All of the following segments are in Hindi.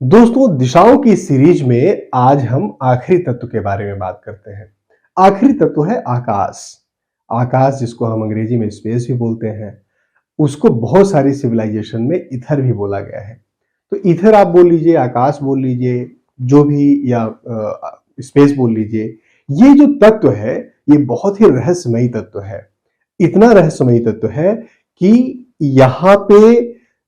दोस्तों, दिशाओं की सीरीज में आज हम आखिरी तत्व के बारे में बात करते हैं। आखिरी तत्व है आकाश। आकाश जिसको हम अंग्रेजी में स्पेस भी बोलते हैं, उसको बहुत सारी सिविलाइजेशन में ईथर भी बोला गया है। तो ईथर आप बोल लीजिए, आकाश बोल लीजिए, जो भी या स्पेस बोल लीजिए। ये जो तत्व है, ये बहुत ही रहस्यमयी तत्व है। इतना रहस्यमयी तत्व है कि यहाँ पे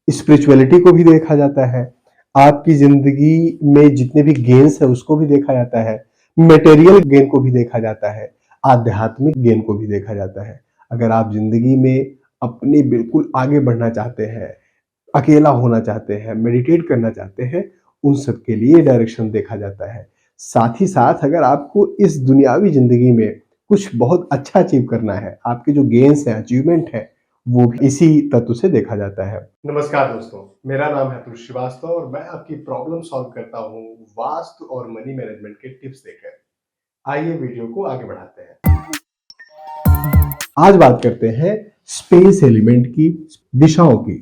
स्पिरिचुअलिटी को भी देखा जाता है, आपकी जिंदगी में जितने भी गेन्स है उसको भी देखा जाता है, मटेरियल गेन को भी देखा जाता है, आध्यात्मिक गेन को भी देखा जाता है। अगर आप जिंदगी में अपने बिल्कुल आगे बढ़ना चाहते हैं, अकेला होना चाहते हैं, मेडिटेट करना चाहते हैं, उन सब के लिए डायरेक्शन देखा जाता है। साथ ही साथ अगर आपको इस दुनियावी जिंदगी में कुछ बहुत अच्छा अचीव करना है, आपके जो गेन्स हैं, अचीवमेंट है, वो भी इसी तत्व से देखा जाता है। नमस्कार दोस्तों, मेरा नाम है अतुल श्रीवास्तव और मैं आपकी प्रॉब्लम सॉल्व करता हूँ वास्तु और मनी मैनेजमेंट के टिप्स देकर। आइए वीडियो को आगे बढ़ाते हैं। आज बात करते हैं स्पेस एलिमेंट की दिशाओं की।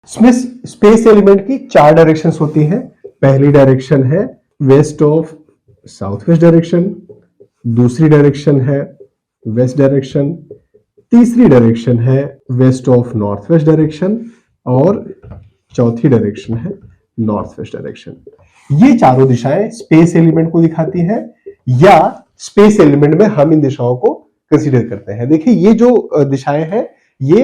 स्पेस एलिमेंट की 4 डायरेक्शंस होती हैं। पहली डायरेक्शन है west of south west direction, दूसरी डायरेक्शन है वेस्ट डायरेक्शन, तीसरी डायरेक्शन है west of north west direction और चौथी डायरेक्शन है नॉर्थ वेस्ट डायरेक्शन। ये चारों दिशाएं स्पेस एलिमेंट को दिखाती हैं या स्पेस एलिमेंट में हम इन दिशाओं को कंसीडर करते हैं। देखिए, ये जो दिशाएं हैं, ये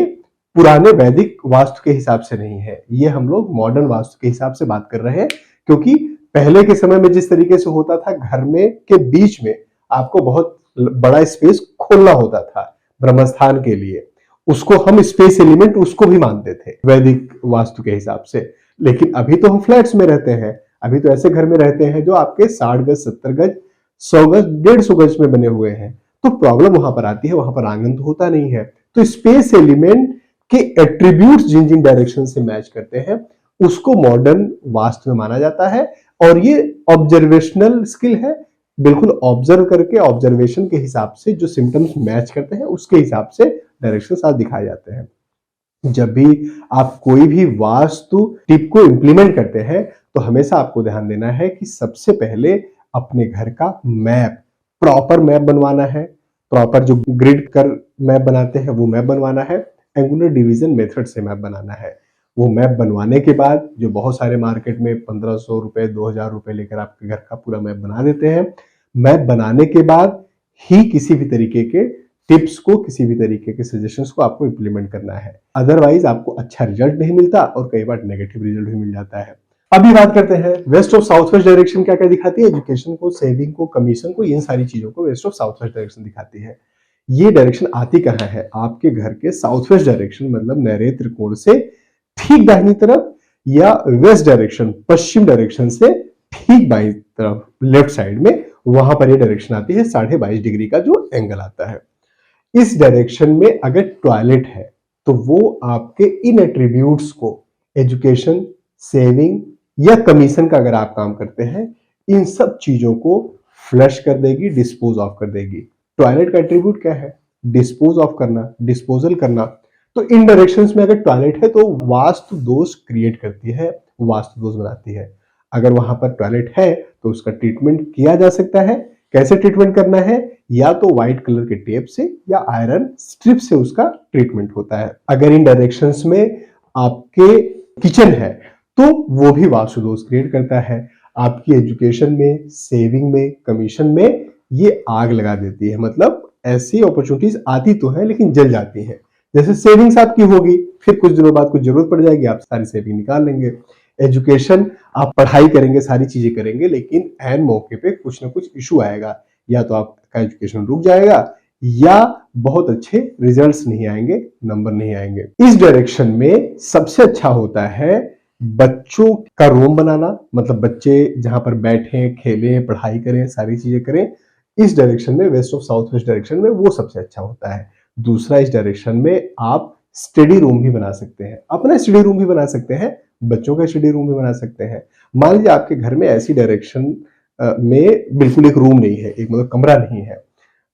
पुराने वैदिक वास्तु के हिसाब से नहीं है, ये हम लोग मॉडर्न वास्तु के हिसाब से बात कर रहे हैं। क्योंकि पहले के समय में जिस तरीके से होता था, घर में के बीच में आपको बहुत बड़ा स्पेस खोलना होता था ब्रह्मस्थान के लिए, उसको हम स्पेस एलिमेंट उसको भी मानते थे वैदिक वास्तु के हिसाब से। लेकिन अभी तो हम फ्लैट्स में रहते हैं, अभी तो ऐसे घर में रहते हैं जो आपके 60 गज, 70 गज, 100 गज, 150 गज में बने हुए हैं। तो प्रॉब्लम वहां पर आती है, वहां पर आंगन तो होता नहीं है। तो स्पेस एलिमेंट के एट्रीब्यूट्स जिन जिन डायरेक्शन से मैच करते हैं, उसको मॉडर्न वास्तु में माना जाता है। और ये ऑब्जर्वेशनल स्किल है, बिल्कुल ऑब्जर्व करके ऑब्जर्वेशन के हिसाब से जो सिम्टम्स मैच करते हैं उसके हिसाब से डायरेक्शन साथ दिखाए जाते हैं। जब भी आप कोई भी वास्तु टिप को इंप्लीमेंट करते हैं, तो हमेशा आपको ध्यान देना है कि सबसे पहले अपने घर का मैप, प्रॉपर मैप बनवाना है। प्रॉपर जो ग्रिड कर मैप बनाते हैं वो मैप बनवाना है। एंगुलर डिवीजन मेथड से मैप बनाना है। वो मैप बनवाने के बाद जो बहुत सारे मार्केट में 1500 रुपए, 2000 रुपए लेकर आपके घर का पूरा मैप बना देते हैं। मैप बनाने के बाद ही किसी भी तरीके के टिप्स को, किसी भी तरीके के सजेशंस को आपको इंप्लीमेंट करना है। अदरवाइज आपको अच्छा रिजल्ट नहीं मिलता और कई बार नेगेटिव रिजल्ट भी मिल जाता है। अभी बात करते हैं west of south west direction क्या क्या दिखाती है। एजुकेशन को, सेविंग को, कमीशन को, इन सारी चीजों को west of south west direction दिखाती है। ये डायरेक्शन आती कहाँ है? आपके घर के साउथ वेस्ट डायरेक्शन, मतलब नैऋत्य कोण से ठीक दाहिनी तरफ, या वेस्ट डायरेक्शन, पश्चिम डायरेक्शन से ठीक बाईं तरफ, लेफ्ट साइड में, वहां पर ये डायरेक्शन आती है। 22.5 डिग्री का जो एंगल आता है। इस डायरेक्शन में अगर टॉयलेट है तो वो आपके इन एट्रीब्यूट्स को, एजुकेशन, सेविंग या कमीशन का अगर आप काम करते हैं, इन सब चीजों को फ्लश कर देगी, डिस्पोज ऑफ कर देगी। टॉयलेट का एट्रीब्यूट क्या है? डिस्पोज ऑफ करना, डिस्पोजल करना। तो इन डायरेक्शंस में अगर टॉयलेट है तो वास्तु दोष क्रिएट करती है, वास्तु दोष बनाती है। अगर वहां पर टॉयलेट है तो उसका ट्रीटमेंट किया जा सकता है। कैसे ट्रीटमेंट करना है? या तो व्हाइट कलर के टेप से या आयरन स्ट्रिप से उसका ट्रीटमेंट होता है। अगर इन डायरेक्शंस में आपके किचन है तो वो भी वास्तु दोष क्रिएट करता है। आपकी एजुकेशन में, सेविंग में, कमीशन में ये आग लगा देती है। मतलब ऐसी अपॉर्चुनिटीज आती तो है लेकिन जल जाती है। जैसे सेविंग्स आपकी होगी, फिर कुछ दिनों बाद कुछ जरूरत पड़ जाएगी, आप सारी सेविंग निकाल लेंगे। एजुकेशन, आप पढ़ाई करेंगे, सारी चीजें करेंगे, लेकिन एन मौके पे कुछ ना कुछ इशू आएगा। या तो आपका एजुकेशन रुक जाएगा या बहुत अच्छे रिजल्ट्स नहीं आएंगे, नंबर नहीं आएंगे। इस डायरेक्शन में सबसे अच्छा होता है बच्चों का रूम बनाना, मतलब बच्चे जहां पर बैठें, खेलें, पढ़ाई करें, सारी चीजें करें। इस डायरेक्शन में, west of south west direction में, वो सबसे अच्छा होता है। दूसरा, इस डायरेक्शन में आप स्टडी रूम भी बना सकते हैं, अपना स्टडी रूम भी बना सकते हैं, बच्चों का स्टडी रूम भी बना सकते हैं। मान लीजिए आपके घर में ऐसी डायरेक्शन में बिल्कुल एक रूम नहीं है, एक मतलब कमरा नहीं है,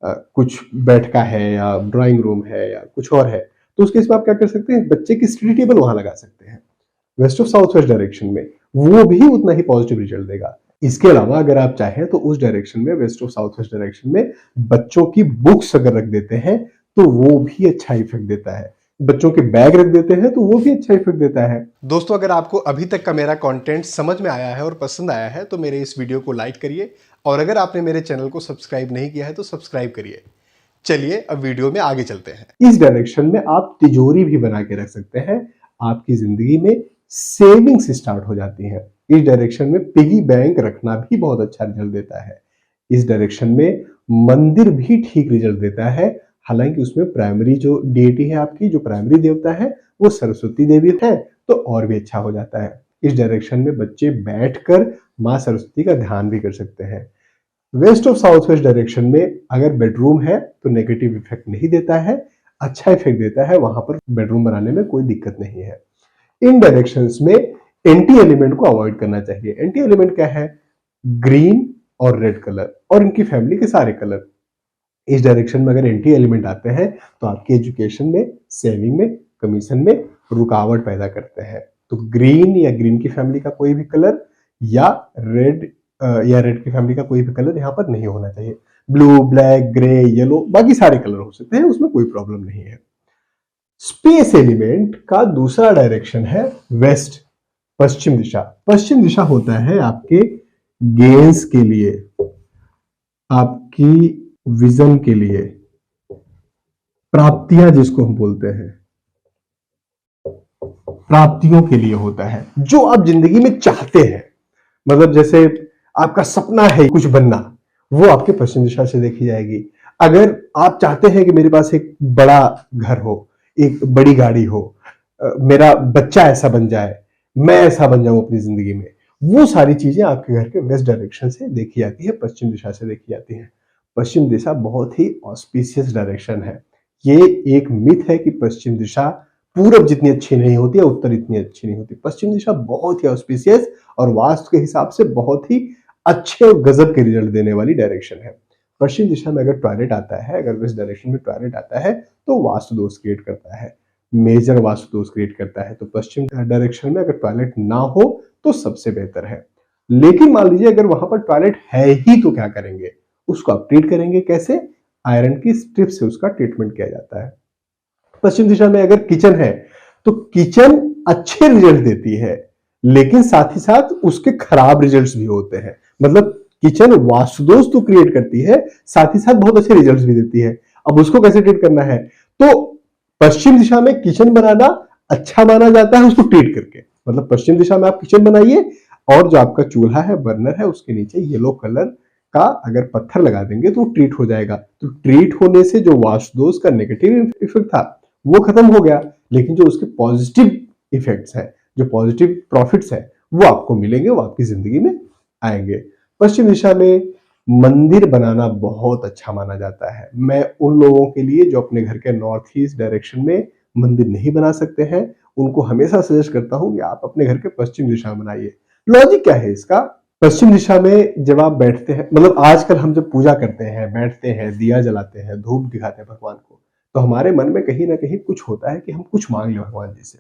कुछ बैठका है या ड्राइंग रूम है या कुछ और है, तो उस केस में आप क्या कर सकते हैं? बच्चे की स्टडी टेबल वहां लगा सकते हैं। West of south west direction में, वो भी उतना ही पॉजिटिव रिजल्ट देगा। इसके अलावा अगर आप चाहें तो उस डायरेक्शन में, west of south west direction में बच्चों की बुक्स अगर रख देते हैं तो वो भी अच्छा इफेक्ट देता है। बच्चों के बैग रख देते हैं तो वो भी अच्छा इफेक्ट देता है। दोस्तों, अगर आपको अभी तक का मेरा कंटेंट समझ में आया है और पसंद आया है तो मेरे इस वीडियो को लाइक करिए, और अगर आपने मेरे चैनल को सब्सक्राइब नहीं किया है तो सब्सक्राइब करिए। चलिए अब वीडियो में आगे चलते हैं। इस डायरेक्शन में आप तिजोरी भी बना के रख सकते हैं, आपकी जिंदगी में सेविंग्स स्टार्ट हो जाती है। इस डायरेक्शन में पिगी बैंक रखना भी बहुत अच्छा रिजल्ट देता है। इस डायरेक्शन में मंदिर भी ठीक रिजल्ट देता है, हालांकि उसमें प्राइमरी जो डेटी है, आपकी जो प्राइमरी देवता है वो सरस्वती देवी है, तो और भी अच्छा हो जाता है। इस डायरेक्शन में बच्चे बैठकर माँ सरस्वती का ध्यान भी कर सकते हैं। West of south west direction में अगर बेडरूम है तो नेगेटिव इफेक्ट नहीं देता है, अच्छा इफेक्ट देता है, वहां पर बेडरूम बनाने में कोई दिक्कत नहीं है। इन डायरेक्शंस में एंटी एलिमेंट को अवॉइड करना चाहिए। एंटी एलिमेंट क्या है? ग्रीन और रेड कलर और इनकी फैमिली के सारे कलर। इस डायरेक्शन में अगर एंटी एलिमेंट आते हैं तो आपकी एजुकेशन में, सेविंग में, कमीशन में रुकावट पैदा करते हैं। तो ग्रीन या ग्रीन की फैमिली का कोई भी कलर या रेड या रेड की फैमिली का कोई भी कलर यहाँ पर नहीं होना चाहिए। ब्लू, ब्लैक, ग्रे, येलो, बाकी सारे कलर हो सकते हैं, उसमें कोई प्रॉब्लम नहीं है। स्पेस एलिमेंट का दूसरा डायरेक्शन है वेस्ट, पश्चिम दिशा। पश्चिम दिशा होता है आपके गेंस के लिए, आपकी विजन के लिए, प्राप्तियां जिसको हम बोलते हैं, प्राप्तियों के लिए होता है, जो आप जिंदगी में चाहते हैं। मतलब जैसे आपका सपना है कुछ बनना, वो आपके पश्चिम दिशा से देखी जाएगी। अगर आप चाहते हैं कि मेरे पास एक बड़ा घर हो, एक बड़ी गाड़ी हो, मेरा बच्चा ऐसा बन जाए, मैं ऐसा बन जाऊं अपनी जिंदगी में, वो सारी चीजें आपके घर के वेस्ट डायरेक्शन से देखी जाती है, पश्चिम दिशा से देखी जाती है। पश्चिम दिशा बहुत ही ऑस्पिशियस डायरेक्शन है। ये एक मिथ है कि पश्चिम दिशा पूरब जितनी अच्छी नहीं होती है, उत्तर इतनी अच्छी नहीं होती। पश्चिम दिशा बहुत ही ऑस्पिशियस और वास्तु के हिसाब से बहुत ही अच्छे और गजब के रिजल्ट देने वाली डायरेक्शन है। पश्चिम दिशा में अगर टॉयलेट आता है, अगर वेस्ट डायरेक्शन में टॉयलेट आता है तो वास्तु दोष क्रिएट करता है, मेजर वास्तु दोष क्रिएट करता है। तो पश्चिम डायरेक्शन में अगर टॉयलेट ना हो तो सबसे बेहतर है। लेकिन मान लीजिए अगर वहां पर टॉयलेट है ही तो क्या करेंगे? उसको आप ट्रीट करेंगे कैसे? आयरन की स्ट्रिप से उसका ट्रीटमेंट किया जाता है। पश्चिम दिशा में अगर किचन है तो किचन अच्छे रिजल्ट देती है, लेकिन साथ ही साथ उसके खराब रिजल्ट्स भी होते हैं। मतलब किचन वास्तुदोष तो क्रिएट करती है, साथ ही साथ बहुत अच्छे रिजल्ट्स भी देती है। अब उसको कैसे ट्रीट करना है? तो पश्चिम दिशा में किचन बनाना अच्छा माना जाता है, उसको ट्रीट करके। मतलब पश्चिम दिशा में आप किचन बनाइए और जो आपका चूल्हा है, बर्नर है, उसके नीचे येलो कलर का अगर पत्थर लगा देंगे तो ट्रीट हो जाएगा। तो ट्रीट होने से जो वास्तुदोष का नेगेटिव इफेक्ट था वो खत्म हो गया, लेकिन जो उसके पॉजिटिव इफेक्ट्स हैं, जो पॉजिटिव प्रॉफिट्स हैं, वो आपको मिलेंगे, वो आपकी जिंदगी में आएंगे। पश्चिम दिशा में मंदिर बनाना बहुत अच्छा माना जाता है। मैं उन लोगों के लिए जो अपने घर के नॉर्थ ईस्ट डायरेक्शन में मंदिर नहीं बना सकते हैं, उनको हमेशा सजेस्ट करता हूं कि आप अपने घर के पश्चिम दिशा में बनाइए। लॉजिक क्या है इसका? पश्चिम दिशा में जब आप बैठते हैं, मतलब आजकल हम जब पूजा करते हैं, बैठते हैं, दिया जलाते हैं, धूप दिखाते हैं भगवान को, तो हमारे मन में कहीं ना कहीं कुछ होता है कि हम कुछ मांग लें भगवान जी से।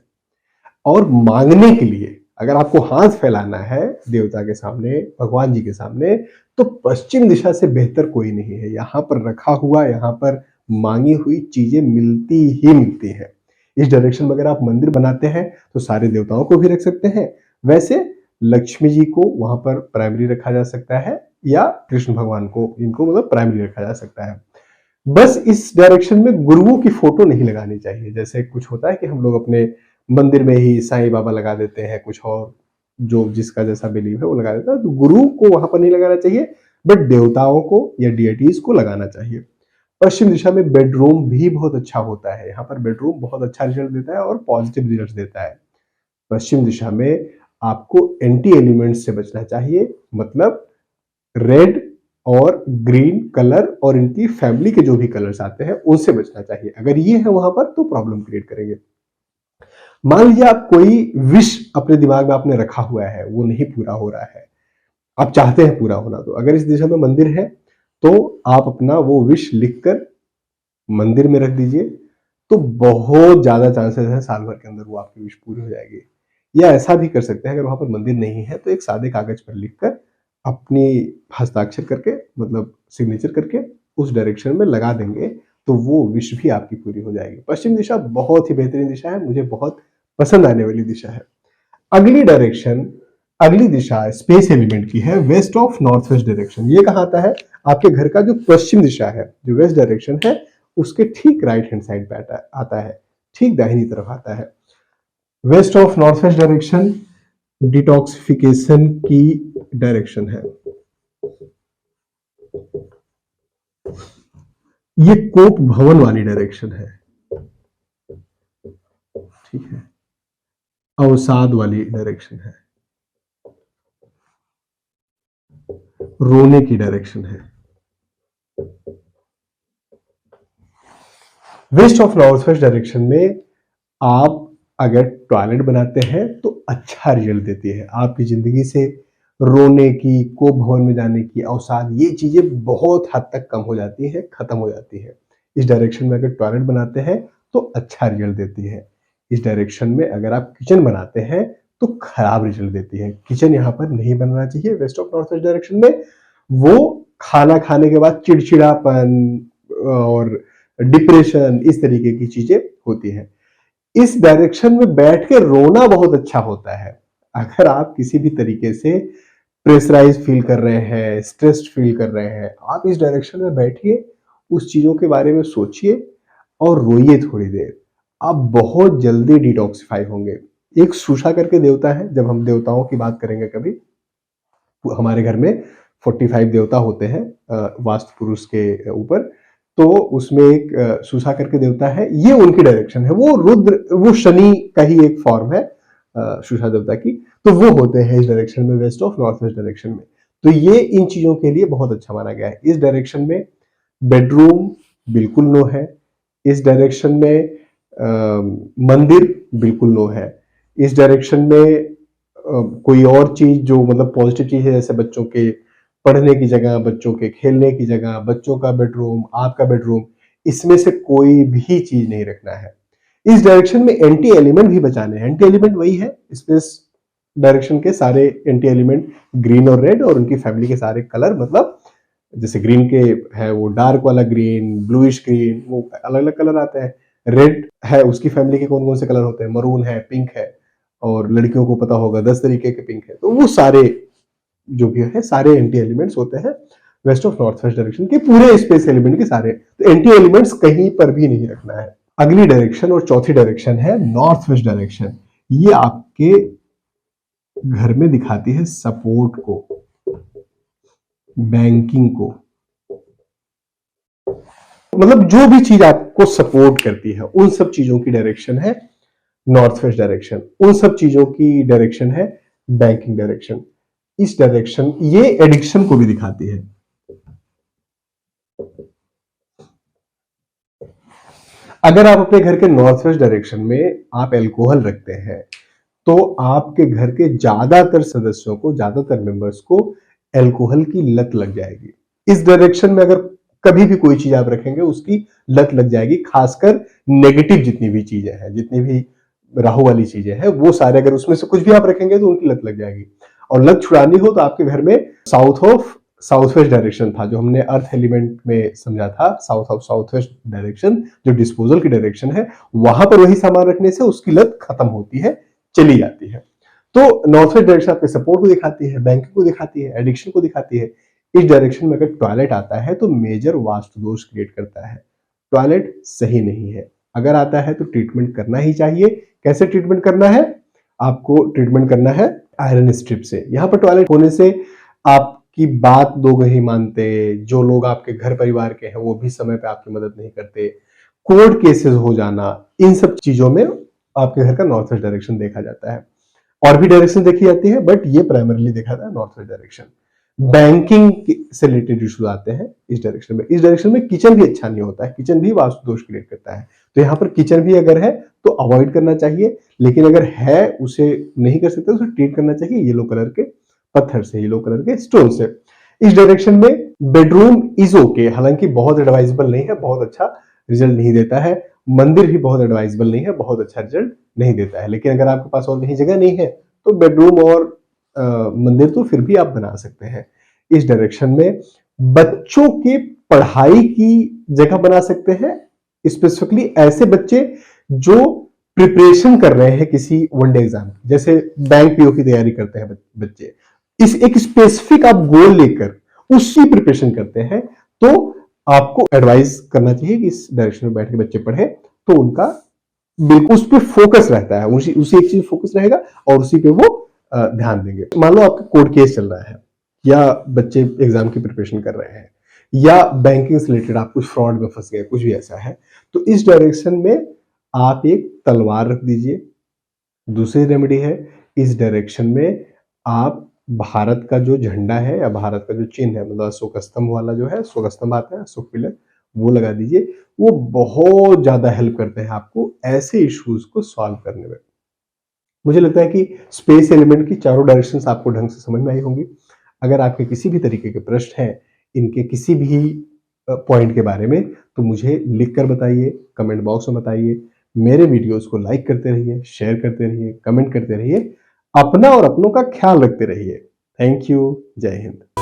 और मांगने के लिए अगर आपको हाथ फैलाना है देवता के सामने, भगवान जी के सामने, तो पश्चिम दिशा से बेहतर कोई नहीं है। यहाँ पर रखा हुआ, यहाँ पर मांगी हुई चीजें मिलती ही मिलती है। इस डायरेक्शन में अगर आप मंदिर बनाते हैं तो सारे देवताओं को भी रख सकते हैं। वैसे लक्ष्मी जी को वहां पर प्राइमरी रखा जा सकता है, या कृष्ण भगवान को, इनको मतलब प्राइमरी रखा जा सकता है। बस इस डायरेक्शन में गुरुओं की फोटो नहीं लगानी चाहिए। जैसे कुछ होता है कि हम लोग अपने मंदिर में ही साईं बाबा लगा देते हैं, कुछ और जो जिसका जैसा बिलीव है वो लगा देता है, तो गुरु को वहां पर नहीं लगाना चाहिए, बट देवताओं को या डिएटीज को लगाना चाहिए। पश्चिम दिशा में बेडरूम भी बहुत अच्छा होता है। यहाँ पर बेडरूम बहुत अच्छा रिजल्ट देता है और पॉजिटिव रिजल्ट देता है। पश्चिम दिशा में आपको एंटी एलिमेंट्स से बचना चाहिए, मतलब रेड और ग्रीन कलर और इनकी फैमिली के जो भी कलर्स आते हैं उनसे बचना चाहिए। अगर ये है वहां पर तो प्रॉब्लम क्रिएट करेंगे। मान लीजिए आप कोई विश अपने दिमाग में आपने रखा हुआ है, वो नहीं पूरा हो रहा है, आप चाहते हैं पूरा होना, तो अगर इस दिशा में मंदिर है तो आप अपना वो विश लिखकर मंदिर में रख दीजिए, तो बहुत ज्यादा चांसेस है साल भर के अंदर वो आपकी विश पूरी हो जाएगी। या ऐसा भी कर सकते हैं, अगर वहां पर मंदिर नहीं है तो एक सादे कागज पर लिखकर अपनी हस्ताक्षर करके, मतलब सिग्नेचर करके उस डायरेक्शन में लगा देंगे, तो वो विश भी आपकी पूरी हो जाएगी। पश्चिम दिशा बहुत ही बेहतरीन दिशा है, मुझे बहुत पसंद आने वाली दिशा है। अगली डायरेक्शन, अगली दिशा स्पेस एलिमेंट की है west of north west direction. ये कहाँ आता है? आपके घर का जो पश्चिम दिशा है, जो वेस्ट डायरेक्शन है, उसके ठीक राइट हैंड साइड पे आता है, ठीक दाहिनी तरफ आता है। West of north west direction detoxification की डायरेक्शन है। ये कोप भवन वाली डायरेक्शन है, ठीक है, अवसाद वाली डायरेक्शन है, रोने की डायरेक्शन है। West of north west direction में आप अगर टॉयलेट बनाते हैं तो अच्छा रिजल्ट देती है। आपकी जिंदगी से रोने की, कोप भवन में जाने की, अवसाद, ये चीजें बहुत हद तक कम हो जाती है, खत्म हो जाती है। इस डायरेक्शन में अगर टॉयलेट बनाते हैं तो अच्छा रिजल्ट देती है। इस डायरेक्शन में अगर आप किचन बनाते हैं तो खराब रिजल्ट देती है। किचन यहाँ पर नहीं बनना चाहिए west of north west direction में। वो खाना खाने के बाद चिड़चिड़ापन और डिप्रेशन, इस तरीके की चीजें होती हैं। इस डायरेक्शन में बैठ के रोना बहुत अच्छा होता है। अगर आप किसी भी तरीके से प्रेशराइज फील कर रहे हैं, स्ट्रेस्ड फील कर रहे हैं, आप इस डायरेक्शन में बैठिए, उस चीजों के बारे में सोचिए और रोइए थोड़ी देर। आप बहुत जल्दी डिटॉक्सिफाई होंगे। एक सुषा करके देवता है, जब हम देवताओं की बात करेंगे कभी, हमारे घर में 45 देवता होते हैं वास्तु पुरुष के ऊपर, तो उसमें एक सुषा करके देवता है, ये उनकी डायरेक्शन है। वो रुद्र, वो शनि का ही एक फॉर्म है सुषा देवता की। तो वो होते हैं इस डायरेक्शन में, west of north west direction में। तो ये इन चीजों के लिए बहुत अच्छा माना गया है। इस डायरेक्शन में बेडरूम बिल्कुल नो है। इस डायरेक्शन में मंदिर बिल्कुल नो है। इस डायरेक्शन में कोई और चीज जो मतलब पॉजिटिव चीज है, जैसे बच्चों के पढ़ने की जगह, बच्चों के खेलने की जगह, बच्चों का बेडरूम, आपका बेडरूम, इसमें से कोई भी चीज नहीं रखना है। इस डायरेक्शन में एंटी एलिमेंट भी बचाने हैं। एंटी एलिमेंट वही है, स्पेस डायरेक्शन के सारे एंटी एलिमेंट ग्रीन और रेड, और उनकी फैमिली के सारे कलर, मतलब जैसे ग्रीन के है वो डार्क वाला ग्रीन, ब्लूइश ग्रीन, वो अलग अलग कलर आते हैं। रेड है, उसकी फैमिली के कौन कौन से कलर होते हैं, मरून है, पिंक है, और लड़कियों को पता होगा 10 तरीके के पिंक है। तो वो सारे जो भी है, सारे एंटी एलिमेंट्स होते हैं west of north west direction के, पूरे स्पेस एलिमेंट के सारे। तो एंटी एलिमेंट्स कहीं पर भी नहीं रखना है। अगली डायरेक्शन और चौथी डायरेक्शन है नॉर्थ वेस्ट डायरेक्शन। ये आपके घर में दिखाती है सपोर्ट को, बैंकिंग को, मतलब जो भी चीज आपको सपोर्ट करती है उन सब चीजों की डायरेक्शन है नॉर्थ वेस्ट डायरेक्शन। उन सब चीजों की डायरेक्शन है बैंकिंग डायरेक्शन। इस डायरेक्शन, ये एडिक्शन को भी दिखाती है। अगर आप अपने घर के नॉर्थ वेस्ट डायरेक्शन में आप एल्कोहल रखते हैं तो आपके घर के ज्यादातर सदस्यों को, ज्यादातर मेंबर्स को एल्कोहल की लत लग जाएगी। इस डायरेक्शन में अगर कभी भी कोई चीज आप रखेंगे उसकी लत लग जाएगी। खासकर नेगेटिव जितनी भी चीजें हैं, जितनी भी राहु वाली चीजें हैं, वो सारे अगर उसमें से कुछ भी आप रखेंगे तो उनकी लत लग जाएगी। और लत छुड़ानी हो तो आपके घर में साउथ वेस्ट डायरेक्शन था, जो हमने अर्थ एलिमेंट में समझा था, south of south west direction जो डिस्पोजल की डायरेक्शन है, वहां पर वही सामान रखने से उसकी लत खत्म होती है, चली जाती है। तो नॉर्थ वेस्ट डायरेक्शन आपके सपोर्ट को दिखाती है, बैंकिंग को दिखाती है, एडिक्शन को दिखाती है। इस डायरेक्शन में अगर टॉयलेट आता है तो मेजर वास्तु दोष क्रिएट करता है। टॉयलेट सही नहीं है। अगर आता है तो ट्रीटमेंट करना ही चाहिए। कैसे ट्रीटमेंट करना है? आपको ट्रीटमेंट करना है आयरन स्ट्रिप से। यहां पर टॉयलेट होने से आपकी बात लोग नहीं मानते, जो लोग आपके घर परिवार के हैं वो भी समय पे आपकी मदद नहीं करते, कोर्ट केसेस हो जाना, इन सब चीजों में आपके घर का नॉर्थ वेस्ट डायरेक्शन देखा जाता है। और भी डायरेक्शन देखी जाती है, बट ये प्राइमरली देखा जाता है नॉर्थ वेस्ट डायरेक्शन। बैंकिंग से रिलेटेड इश्यूज आते हैं इस डायरेक्शन में। इस डायरेक्शन में किचन भी अच्छा नहीं होता है, किचन भी वास्तु दोष क्रिएट करता है। तो यहाँ पर किचन भी अगर है तो अवॉइड करना चाहिए, लेकिन अगर है उसे नहीं कर सकते, उसे ट्रीट करना चाहिए येलो कलर के पत्थर से, येलो कलर के स्टोन से। इस डायरेक्शन में बेडरूम इज ओके, हालांकि बहुत एडवाइजेबल नहीं है, बहुत अच्छा रिजल्ट नहीं देता है। मंदिर भी बहुत एडवाइजेबल नहीं है, बहुत अच्छा रिजल्ट नहीं देता है। लेकिन अगर आपके पास और कहीं जगह नहीं है तो बेडरूम और मंदिर तो फिर भी आप बना सकते हैं। इस डायरेक्शन में बच्चों के पढ़ाई की जगह बना सकते हैं, स्पेसिफिकली ऐसे बच्चे जो प्रिपरेशन कर रहे हैं किसी वनडे एग्जाम की, जैसे बैंक पीओ की तैयारी करते हैं बच्चे, इस एक स्पेसिफिक आप गोल लेकर उसकी प्रिपरेशन करते हैं, तो आपको एडवाइस करना चाहिए कि इस डायरेक्शन में बैठ के बच्चे पढ़े, तो उनका बिल्कुल उस पर फोकस रहता है, उसी उसी एक चीज फोकस रहेगा और उसी पे वो ध्यान देंगे। मान लो आपका कोर्ट केस चल रहा है या बच्चे एग्जाम की प्रिपरेशन कर रहे हैं या बैंकिंग से रिलेटेड आप कुछ फ्रॉड में फंस गए, कुछ भी ऐसा है, तो इस डायरेक्शन में आप एक तलवार रख दीजिए। दूसरी रेमेडी है, इस डायरेक्शन में आप भारत का जो झंडा है या भारत का जो चिन्ह है, मतलब अशोक स्तंभ वाला जो है, अशोक स्तंभ आता है, अशोक पिलर, वो लगा दीजिए। वो बहुत ज्यादा हेल्प करते हैं आपको ऐसे इश्यूज को सॉल्व करने में। मुझे लगता है कि स्पेस एलिमेंट की चारों डायरेक्शंस आपको ढंग से समझ में आई होंगी। अगर आपके किसी भी तरीके के प्रश्न हैं इनके किसी भी पॉइंट के बारे में, तो मुझे लिख कर बताइए, कमेंट बॉक्स में बताइए। मेरे वीडियोस को लाइक करते रहिए, शेयर करते रहिए, कमेंट करते रहिए। अपना और अपनों का ख्याल रखते रहिए। Thank you. जय हिंद।